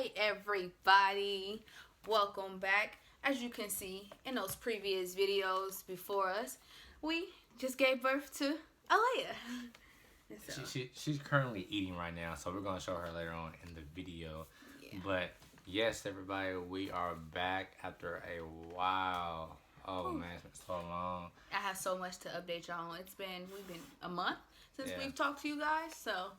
Hey everybody, welcome back. As you can see in those previous videos before us, we just gave birth to Alaya. She's currently eating right now, so we're going to show her later on in the video. Yeah. But yes, everybody, we are back after a while. Oh man, it's been so long. I have so much to update y'all on. We've been a month since Yeah. we've talked to you guys, so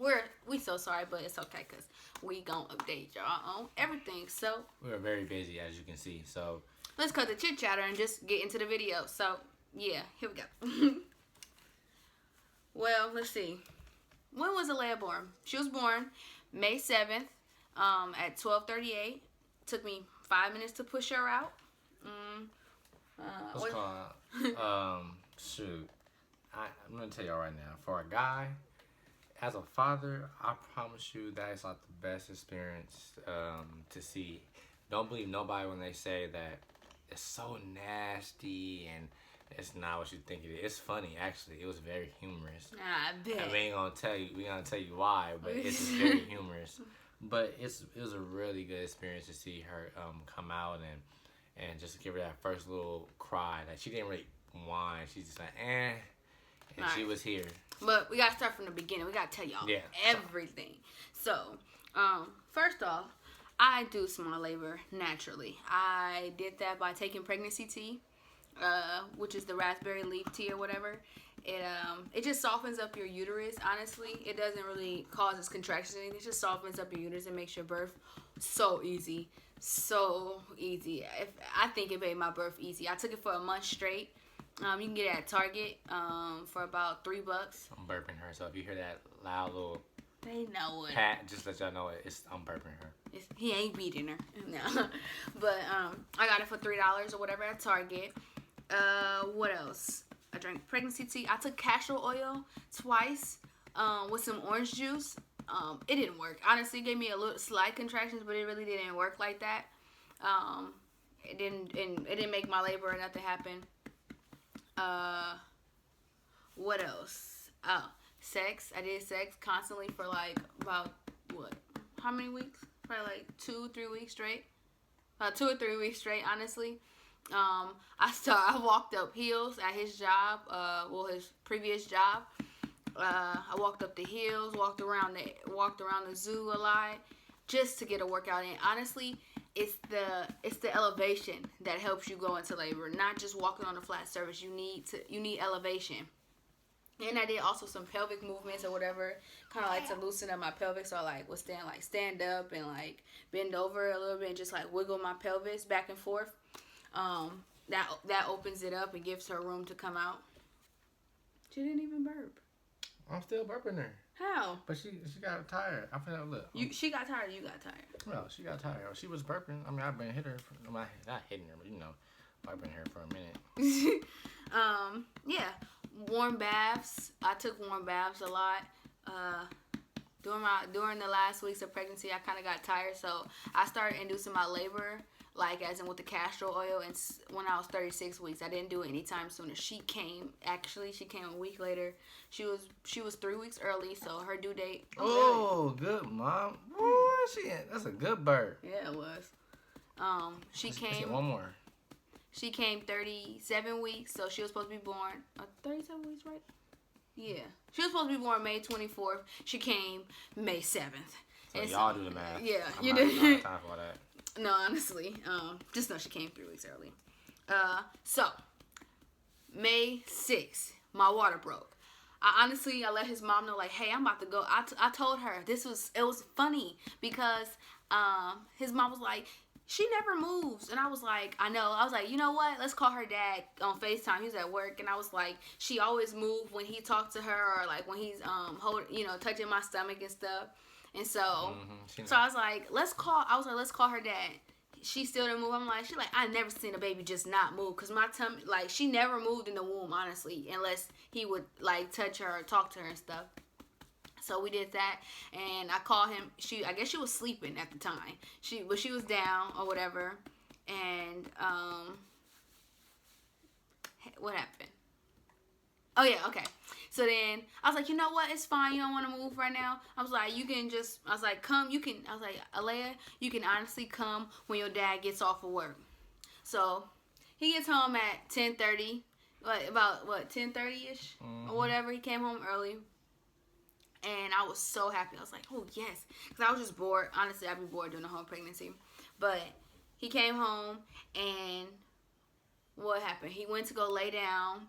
we so sorry, but it's okay because we gonna update y'all on everything. So We are very busy, as you can see. So let's cut the chit chatter and just get into the video. So yeah, here we go. Well, let's see. When was Alaya born? She was born May 7th at 12:38. Took me 5 minutes to push her out. what's going on? Shoot. I'm going to tell y'all right now. For a guy, as a father, I promise you that is like the best experience to see. Don't believe nobody when they say that it's so nasty and it's not what you think it is. It's funny, actually. It was very humorous. I bet. And we ain't gonna tell you why, but it's just very humorous. But it was a really good experience to see her come out and just give her that first little cry. Like, she didn't really whine. She's just like, eh. And she was here. But we gotta start from the beginning. We gotta tell y'all everything. So, first off, I induced my labor naturally. I did that by taking pregnancy tea, which is the raspberry leaf tea or whatever. It just softens up your uterus. Honestly, it doesn't really cause contractions. It just softens up your uterus and makes your birth so easy, so easy. I think it made my birth easy. I took it for a month straight. You can get it at Target for about $3. I'm burping her, so if you hear that loud little They know it. pat, just let y'all know I'm burping her. He ain't beating her. No. But I got it for $3 or whatever at Target. What else? I drank pregnancy tea. I took castor oil twice with some orange juice. It didn't work. Honestly, it gave me a little slight contractions, but it really didn't work like that. It didn't make my labor or nothing happen. What else? Oh, sex. I did sex constantly for like about how many weeks? Probably like 2-3 weeks straight. 2 or 3 weeks straight, honestly. I walked up hills at his job, his previous job. I walked up the hills, walked around the zoo a lot, just to get a workout in. Honestly, it's the elevation that helps you go into labor, not just walking on a flat surface. You need elevation. And I did also some pelvic movements or whatever, kind of like to loosen up my pelvis. So I would stand up and like bend over a little bit and just like wiggle my pelvis back and forth. That opens it up and gives her room to come out. She didn't even burp. I'm still burping her. How? But she got tired. I feel like, look. She got tired. You got tired. Well, she got tired. She was burping. I mean, I've been hitting her. Not hitting her, but burping her for a minute. Yeah. Warm baths. I took warm baths a lot. During the last weeks of pregnancy, I kind of got tired, so I started inducing my labor, like as in with the castor oil, and when I was 36 weeks. I didn't do it anytime sooner. She came a week later. She was 3 weeks early, so her due date. Oh, good mom. Ooh, that's a good bird. Yeah, it was. She came. One more. She came 37 weeks, so she was supposed to be born 37 weeks, right? Yeah. She was supposed to be born May 24th. She came May 7th. So y'all do the math. Yeah, I'm not have time for that. No, honestly. Just know she came 3 weeks early. So, May 6th, my water broke. I let his mom know, like, hey, I'm about to go. I told her it was funny because his mom was like, she never moves. And I was like, I know. I was like, you know what? Let's call her dad on FaceTime. He was at work. And I was like, she always moved when he talked to her, or like when he's touching my stomach and stuff. And so I was like, let's call her dad. She still didn't move. I'm like, I never seen a baby just not move. Because my tummy, like, she never moved in the womb, honestly, unless he would like touch her or talk to her and stuff. So we did that, and I called him. I guess she was sleeping at the time. She was down or whatever, and what happened? Oh, yeah, okay. So then I was like, you know what? It's fine. You don't want to move right now. I was like, come. I was like, Alaya, you can honestly come when your dad gets off of work. So he gets home at 10:30. About 10:30ish or whatever. He came home early. And I was so happy. I was like, oh, yes. Because I was just bored. Honestly, I'd be bored during the whole pregnancy. But he came home, and what happened? He went to go lay down.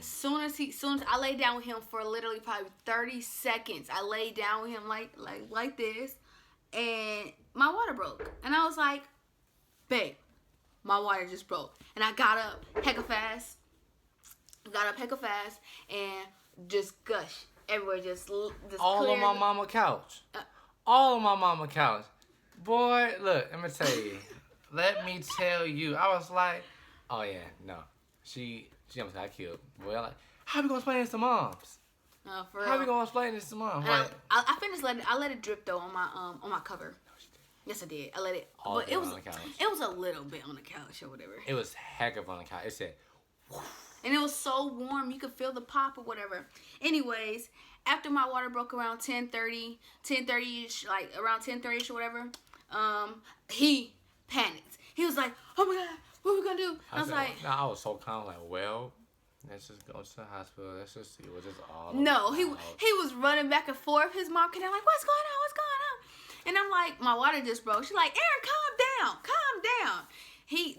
Soon as I laid down with him for literally probably 30 seconds. I laid down with him like this, and my water broke. And I was like, babe, my water just broke. And I got up hecka fast. And just gush everywhere. Just all on my mama couch. All on my mama couch. Boy, look, let me tell you. I was like, oh yeah, no. She almost got killed. Boy, like, how we gonna explain this to moms? For real. How we gonna explain this to moms? Like, I finished I let it drip though on my cover. No, she did. Yes, I did. I let it. But it was on the couch. It was a little bit on the couch or whatever. It was heck of on the couch. It said, whoosh. And it was so warm, you could feel the pop or whatever. Anyways, after my water broke around 10:30ish, like around 10:30ish or whatever, he panicked. He was like, oh my God, what are we gonna do? I was like, I was so calm, like, well, let's just go to the hospital. Let's just see what this all No, he was running back and forth. His mom came down like, what's going on? And I'm like, my water just broke. She's like, Aaron, calm down.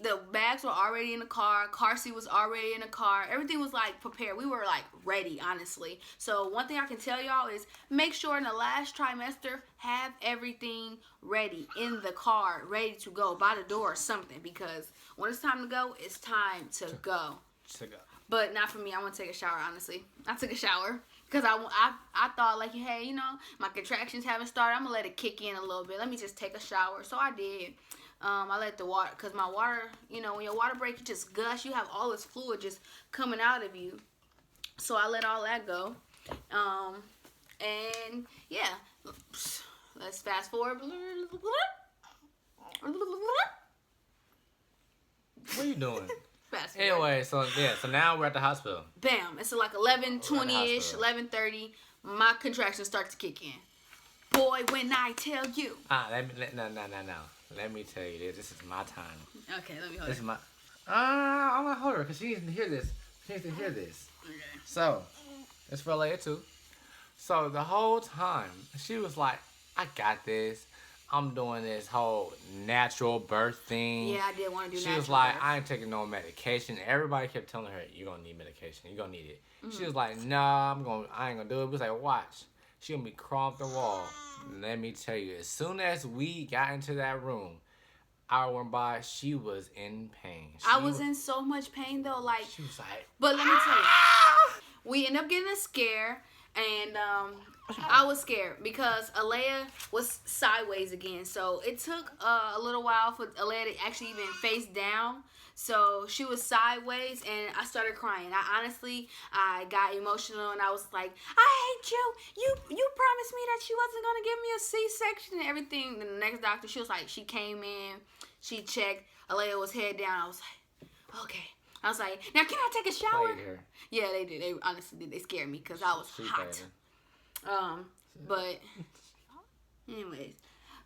The bags were already in the car seat was already in the car, everything was like prepared. We were like ready, honestly. So one thing I can tell y'all is make sure in the last trimester, have everything ready in the car, ready to go, by the door or something, because when it's time to go, it's time to go. But not for me. I want to take a shower, honestly. I took a shower because I thought like, hey, you know, my contractions haven't started, I'm gonna let it kick in a little bit, let me just take a shower. So I did. I let the water, because my water, you know, when your water breaks, you just gush. You have all this fluid just coming out of you. So I let all that go. And, yeah. Let's fast forward. What are you doing? Fast forward. Anyway, so now we're at the hospital. Bam. It's like 11:20ish, 11:30. My contractions start to kick in. Boy, when I tell you. No. Let me tell you this. This is my time. Okay, let me hold this. This is my. I'm gonna hold her because she needs to hear this. Okay. So, it's for Alaya too. So the whole time she was like, "I got this. I'm doing this whole natural birth thing." Yeah, I did want to do. She was like, "I ain't taking no medication." Everybody kept telling her, "You're gonna need medication. You're gonna need it." She was like, "Nah, I ain't gonna do it." We was like, "Watch." She gonna be crawling up the wall. Let me tell you, as soon as we got into that room, hour went by, she was in pain. I was in so much pain though, like. She was like. But let me tell you, we ended up getting a scare, and I was scared because Alaya was sideways again. So it took a little while for Alaya to actually even face down. So she was sideways, and I started crying. I got emotional, and I was like, I hate you. You promised me that you wasn't going to give me a C-section and everything. And the next doctor, she was like, she came in, she checked. Alaya was head down. I was like, okay. I was like, now can I take a shower? Yeah, they did. They honestly did. They scared me because I was hot. But anyways,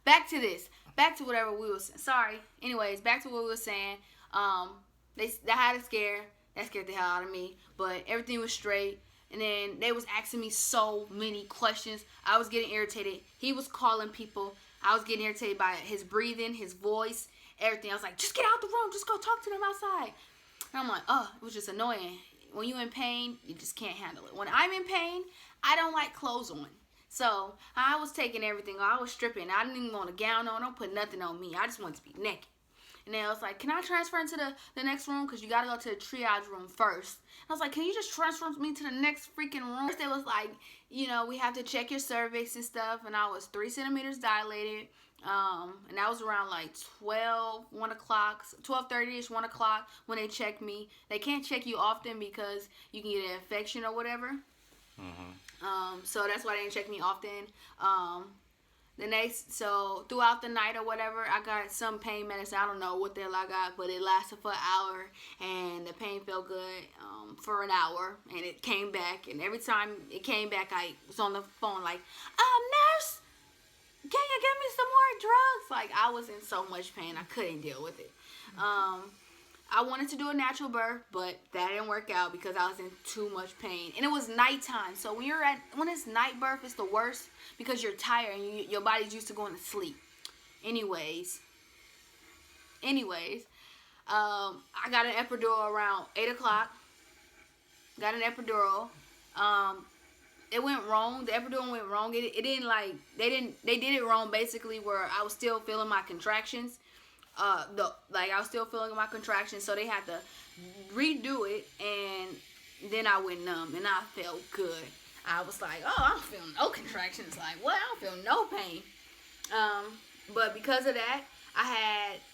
back to this. Back to whatever we was. Sorry. Anyways, back to what we were saying. They had a scare. That scared the hell out of me. But everything was straight. And then they was asking me so many questions. I was getting irritated. He was calling people. I was getting irritated by his breathing, his voice, everything. I was like, just get out the room. Just go talk to them outside. And I'm like, it was just annoying. When you're in pain, you just can't handle it. When I'm in pain, I don't like clothes on. So I was taking everything. I was stripping. I didn't even want a gown on. Don't put nothing on me. I just wanted to be naked. And then I was like, can I transfer into the next room? Because you got to go to the triage room first. And I was like, can you just transfer me to the next freaking room? First, it was like, you know, we have to check your cervix and stuff. And I was 3 centimeters dilated. And that was around like 1 o'clock, 12:30ish, 1 o'clock when they checked me. They can't check you often because you can get an infection or whatever. So that's why they didn't check me often. So throughout the night or whatever, I got some pain medicine. I don't know what the hell I got, but it lasted for an hour, and the pain felt good for an hour, and it came back. And every time it came back, I was on the phone like, nurse, can you give me some more drugs? Like, I was in so much pain, I couldn't deal with it. I wanted to do a natural birth, but that didn't work out because I was in too much pain. And it was nighttime. So when it's night birth, it's the worst because you're tired and your body's used to going to sleep. Anyways, I got an epidural around 8 o'clock. Got an epidural. It went wrong. The epidural went wrong. It didn't like, they did it wrong basically where I was still feeling my contractions. I was still feeling my contractions, so they had to redo it, and then I went numb, and I felt good. I was like, oh, I don't feel no contractions. Like, what? I don't feel no pain. But because of that,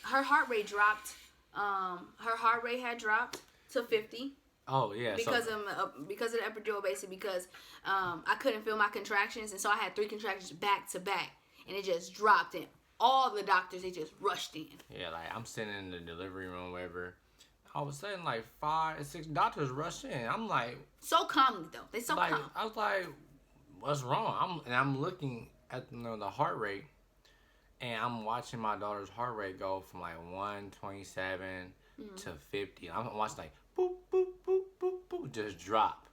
her heart rate dropped. Her heart rate had dropped to 50. Oh yeah. Because of the epidural, basically, because I couldn't feel my contractions, and so I had 3 contractions back to back, and it just dropped in. All the doctors, they just rushed in. Yeah, like I'm sitting in the delivery room, whatever. All of a sudden, like 5 or 6 doctors rushed in. I'm like, so calmly though. They so like, calm. I was like, what's wrong? I'm looking at the heart rate, and I'm watching my daughter's heart rate go from like 127 to 50. I'm watching like boop boop boop boop boop just drop.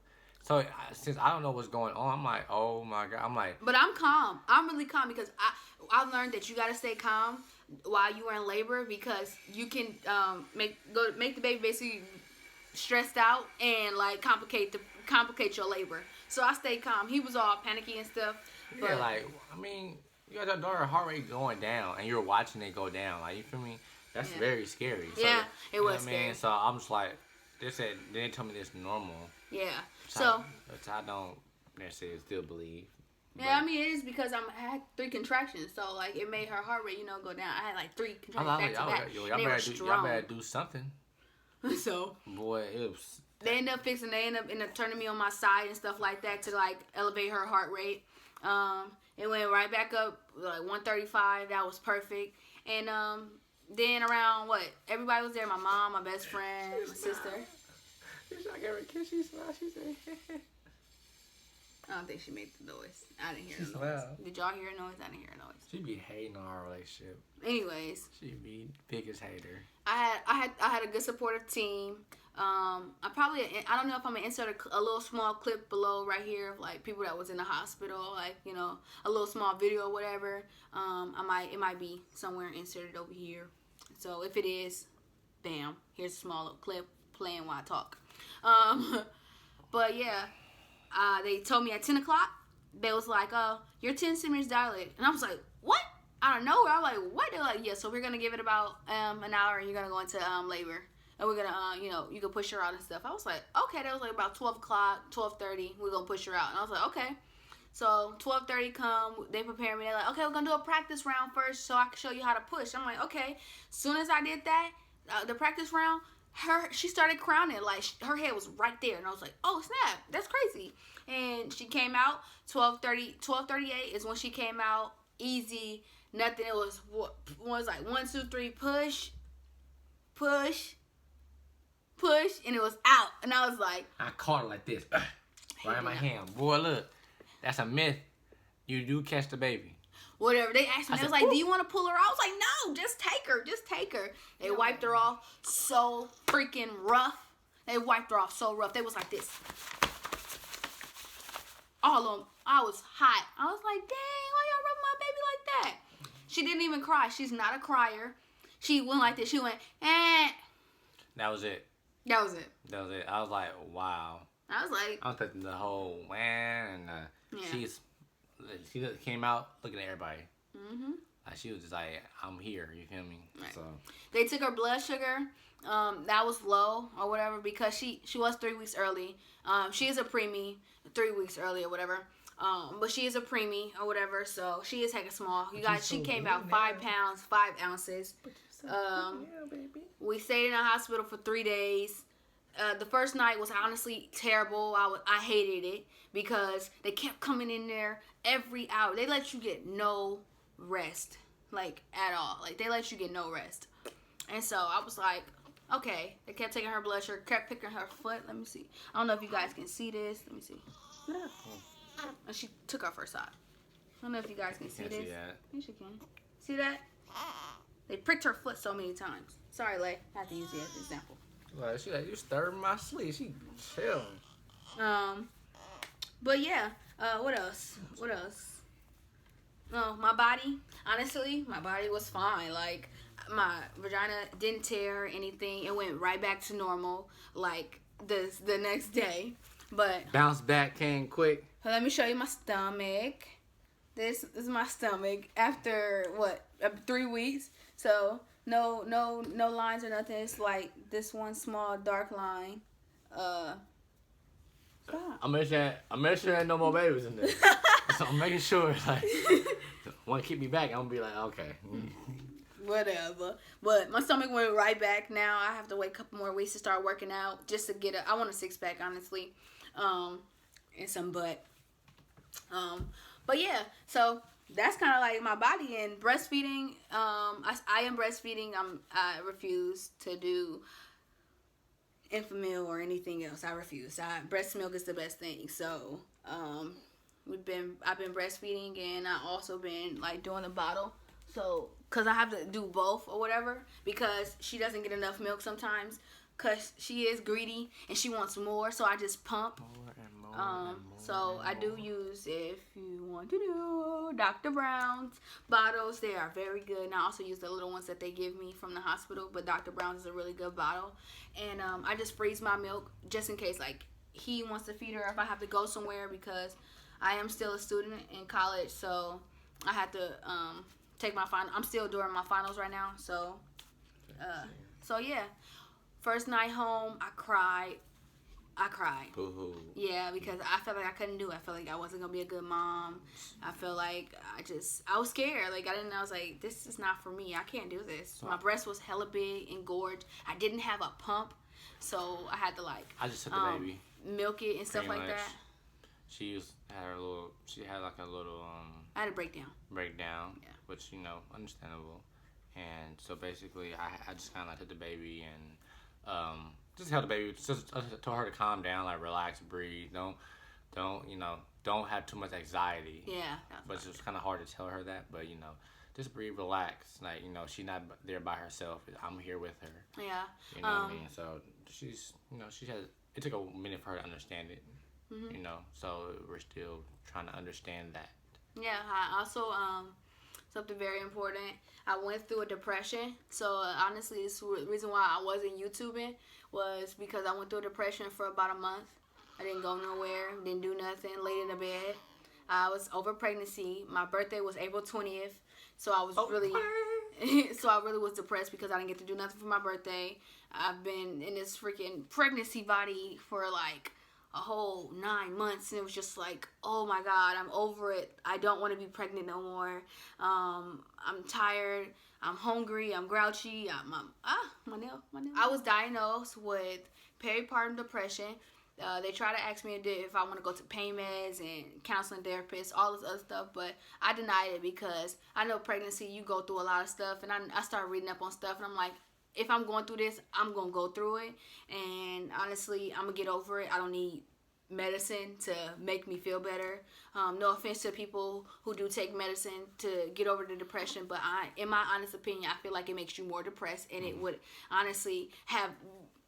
So since I don't know what's going on, I'm like, oh my God. I'm like, but I'm calm. I'm really calm because I learned that you gotta stay calm while you are in labor because you can make the baby basically stressed out and like complicate your labor. So I stayed calm. He was all panicky and stuff. But yeah, like I mean, you got your daughter's heart rate going down and you're watching it go down. Like you feel me? That's very scary. So, yeah, it was scary. I mean? So I'm just like, they told me this normal. Yeah. Which I don't necessarily still believe. Yeah, I mean, it is because I had 3 contractions, so like it made her heart rate, go down. I had like 3 contractions back to back. Y'all better do something. So boy, it was. They end up turning me on my side and stuff like that to like elevate her heart rate. It went right back up like 135. That was perfect. And then around everybody was there. My mom, my best friend, my sister. I gave her a kiss. She smiled. She said. I don't think she made the noise. I didn't hear the noise. Did y'all hear a noise? I didn't hear a noise. She be hating on our relationship. Anyways. She be biggest hater. I had a good supportive team. I don't know if I'm gonna insert a little small clip below right here of like people that was in the hospital, like a little small video or whatever. It might be somewhere inserted over here. So if it is, bam, here's a small little clip playing while I talk. But yeah. They told me at 10 o'clock, they was like, you're 10 centimeters dilated. And I was like, what? Out of nowhere. I was like, what? They're like, yeah, so we're going to give it about an hour and you're going to go into labor. And we're going to, you can push her out and stuff. I was like, okay. That was like about 12 o'clock, 12:30. We're going to push her out. And I was like, okay. So 12:30 come, they prepare me. They're like, okay, we're going to do a practice round first so I can show you how to push. I'm like, okay. As soon as I did that, the practice round, she started crowning, like her head was right there, and I was like, oh snap, that's crazy. And she came out 12:38 is when she came out. Easy, nothing. It was like 1, 2, 3, push, and it was out. And I was like, I caught it like this, right in my hand. Boy, look, that's a myth. You do catch the baby. Whatever. They asked me, they was like, do you want to pull her out? I was like, no, just take her. They wiped her off so freaking rough. They wiped her off so rough. They was like this. All of them. I was hot. I was like, dang, why y'all rubbing my baby like that? She didn't even cry. She's not a crier. She went like this. She went, eh. That was it. That was it. I was like, wow. I was like. I was thinking the whole and she came out looking at everybody. Mm-hmm. Like she was just like, I'm here. You feel me? Right. So they took her blood sugar. That was low or whatever because she was 3 weeks early. She is a preemie, 3 weeks early or whatever. But she is a preemie or whatever, so she is hecka small. You guys, she came out 5 pounds, 5 ounces. We stayed in the hospital for 3 days. The first night was honestly terrible. I hated it because they kept coming in there every hour. They let you get no rest, like, at all. Like, they let you get no rest. And so I was like, okay. They kept taking her blood sugar, kept picking her foot. Let me see. I don't know if you guys can see this. Let me see. And she took off her sock. I don't know if you guys can see this. See that. Yes, you can. See that? They pricked her foot so many times. Sorry, Lay. I have to use it as an example. Like, she like, you stirring my sleep. She chilling. But yeah. What else? What else? No, my body. Honestly, my body was fine. Like, my vagina didn't tear or anything. It went right back to normal. Like, the next day. But Bounce back, came quick. so let me show you my stomach. This is my stomach after what 3 weeks. So no lines or nothing. It's like this one small dark line. Stop. I'm making sure there ain't no more babies in there. So I'm making sure, like, want to keep me back, I'm gonna be like, okay. Whatever. But my stomach went right back now. I have to wait a couple more weeks to start working out just to get I want a six pack, honestly. And some butt. But yeah, so that's kind of like my body. And breastfeeding, I am breastfeeding. I refuse to do Infamil or anything else. I refuse. Breast milk is the best thing. So I've been breastfeeding, and I also been like doing the bottle. So because I have to do both or whatever, because she doesn't get enough milk sometimes, because she is greedy and she wants more. So I just pump. So I do use, if you want to do, Dr. Brown's bottles. They are very good. And I also use the little ones that they give me from the hospital. But Dr. Brown's is a really good bottle. And I just freeze my milk just in case, like, he wants to feed her if I have to go somewhere, because I am still a student in college. So I had to take my final. I'm still doing my finals right now. So yeah. First night home, I cried. Boo-hoo. Yeah, because I felt like I couldn't do it. I felt like I wasn't going to be a good mom. I felt like I was scared. Like, I was like, this is not for me. I can't do this. My breast was hella big and gorged. I didn't have a pump, so I had to, like, I just took the baby. Milk it and stuff like that. She had like a little, I had a breakdown. Yeah. Which, understandable. And so basically, I just kind of like took the baby and, just held the baby. Just told her to calm down, like, relax, breathe. Don't have too much anxiety. Yeah. But it's kind of hard to tell her that. But just breathe, relax. Like, she's not there by herself. I'm here with her. Yeah. You know what I mean? So she's, it took a minute for her to understand it. Mm-hmm. So we're still trying to understand that. Yeah. I also something very important. I went through a depression. So honestly, this reason why I wasn't YouTubing was because I went through a depression for about a month. I didn't go nowhere, didn't do nothing, laid in the bed. I was over pregnancy. My birthday was April 20th. So I was really was depressed because I didn't get to do nothing for my birthday. I've been in this freaking pregnancy body for like a whole 9 months, and it was just like, oh my God, I'm over it. I don't want to be pregnant no more. I'm tired. I'm hungry. I'm grouchy. My nail. I was diagnosed with peripartum depression. They try to ask me if I want to go to pain meds and counseling therapists, all this other stuff, but I denied it because I know pregnancy, you go through a lot of stuff, and I started reading up on stuff, and I'm like, if I'm going through this, I'm going to go through it, and honestly, I'm going to get over it. I don't need medicine to make me feel better. No offense to people who do take medicine to get over the depression, but in my honest opinion, I feel like it makes you more depressed, and it would honestly have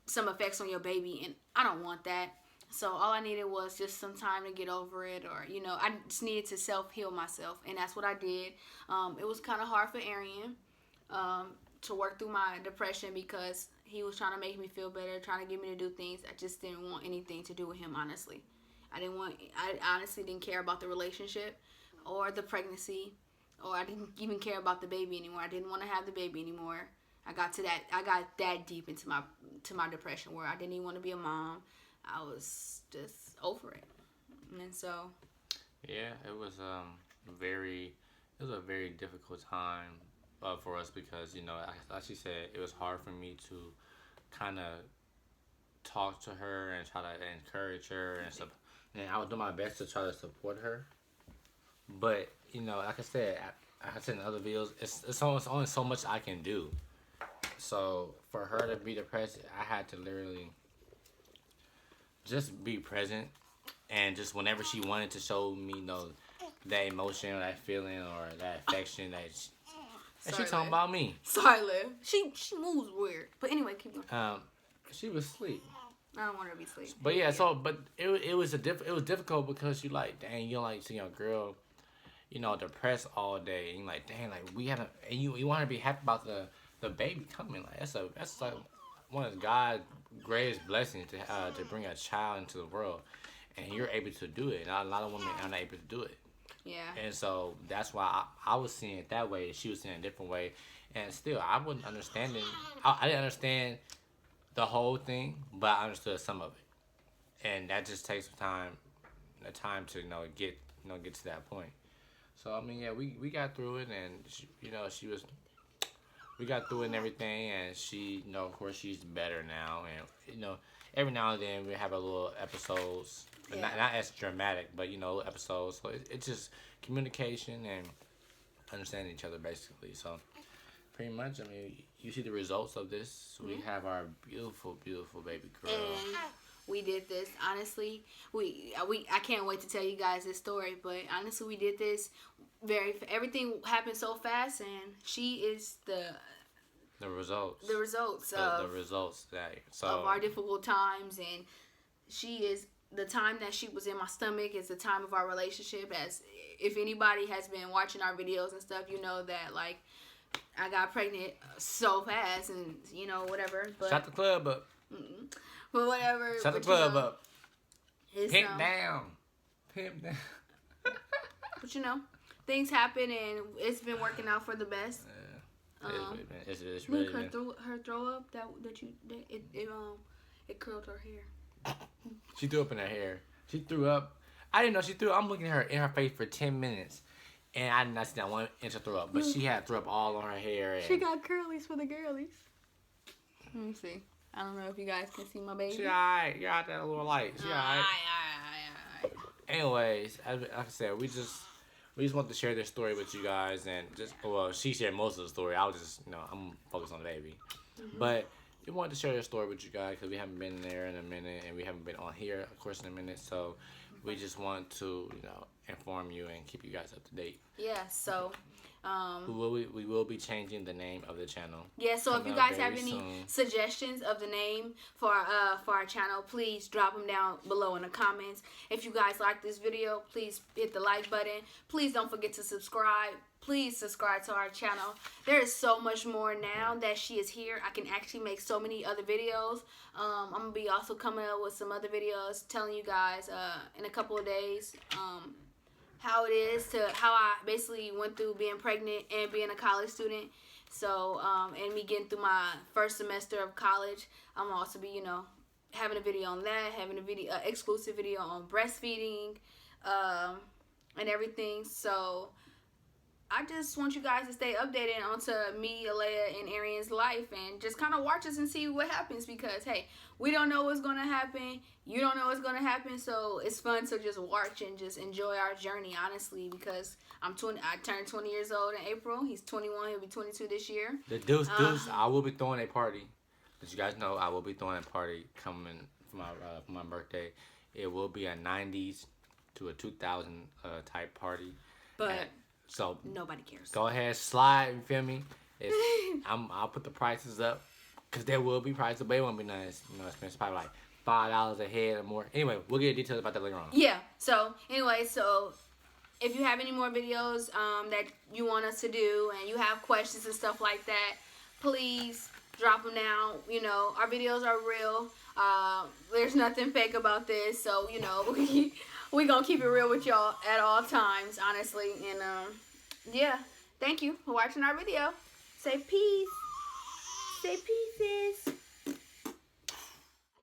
some effects on your baby, and I don't want that. So all I needed was just some time to get over it, or I just needed to self-heal myself, and that's what I did. It was kind of hard for Arian to work through my depression because he was trying to make me feel better, trying to get me to do things. I just didn't want anything to do with him, honestly. I honestly didn't care about the relationship or the pregnancy, or I didn't even care about the baby anymore. I didn't want to have the baby anymore. I got that deep into my depression where I didn't even want to be a mom. I was just over it. And so yeah, it was a very difficult time for us because like she said, it was hard for me to kind of talk to her and try to encourage her and stuff. And I would do my best to try to support her. But like I said, I said in other videos, it's only so much I can do. So for her to be depressed, I had to literally just be present, and just whenever she wanted to show me, that emotion or that feeling or that affection that she talking about me. Sorry, Liv. She moves weird. But anyway, keep going. She was asleep. I don't want her to be asleep. But yeah, but it was difficult because you like, dang, you don't like seeing your girl, depressed all day, and you like, dang, like we haven't, and you want her to be happy about the baby coming. Like that's like one of God's greatest blessings to bring a child into the world, and you're able to do it. And a lot of women aren't able to do it. Yeah. And so that's why I was seeing it that way. She was seeing it a different way. And still, I wasn't understanding. I didn't understand the whole thing, but I understood some of it. And that just takes time to get to that point. So I mean, yeah, we got through it, and we got through it and everything, and she, of course, she's better now, and every now and then we have a little episodes. Yeah. Not as dramatic, but episodes. So it's just communication and understanding each other, basically. So pretty much, I mean, you see the results of this. We have our beautiful, beautiful baby girl. And we did this. Honestly, I can't wait to tell you guys this story. But honestly, we did this everything happened so fast, and she is the results. The results of our difficult times, and she is. The time that she was in my stomach is the time of our relationship. As if anybody has been watching our videos and stuff, you know that like I got pregnant so fast, and whatever. But shut the club up. But whatever. Shut the club up. Pimp down. But things happen, and it's been working out for the best. It's really look, her throw up it curled her hair. She threw up in her hair. She threw up. I didn't know she threw up. I'm looking at her in her face for 10 minutes. And I did not see that 1 inch of throw up. But she had throw up all on her hair. And she got curlies for the girlies. Let me see. I don't know if you guys can see my baby. She alright. You're out that little light. She alright. Anyways, like I said, we just want to share this story with you guys. And she shared most of the story. I was just, I'm focused on the baby. Mm-hmm. But we wanted to share this story with you guys because we haven't been there in a minute, and we haven't been on here, of course, in a minute. So we just want to, inform you and keep you guys up to date. Yeah. So we will be changing the name of the channel. Yeah. So if you guys have any suggestions of the name for our channel, please drop them down below in the comments. If you guys like this video, please hit the like button. Please don't forget to subscribe. Please subscribe to our channel. There is so much more now that she is here. I can actually make so many other videos. I'm going to be also coming up with some other videos telling you guys in a couple of days how I basically went through being pregnant and being a college student. So, and me getting through my first semester of college. I'm also be, having a video on that, having a exclusive video on breastfeeding and everything. So I just want you guys to stay updated onto me, Alaya, and Arian's life, and just kind of watch us and see what happens, because, hey, we don't know what's going to happen. You don't know what's going to happen, so it's fun to just watch and just enjoy our journey, honestly, because I turned 20 years old in April. He's 21. He'll be 22 this year. The Deuce, I will be throwing a party. As you guys know, I will be throwing a party coming for my birthday. It will be a 90s to a 2000 type party. But... So nobody cares. Go ahead, slide. You feel me? I'll put the prices up, cause there will be prices, but it won't be nice. Expensive. Probably like $5 a head or more. Anyway, we'll get details about that later on. Yeah. So anyway, if you have any more videos that you want us to do, and you have questions and stuff like that, please drop them down. Our videos are real. There's nothing fake about this, so we gonna keep it real with y'all at all times, honestly. And yeah, thank you for watching our video. Say peace. Say pieces.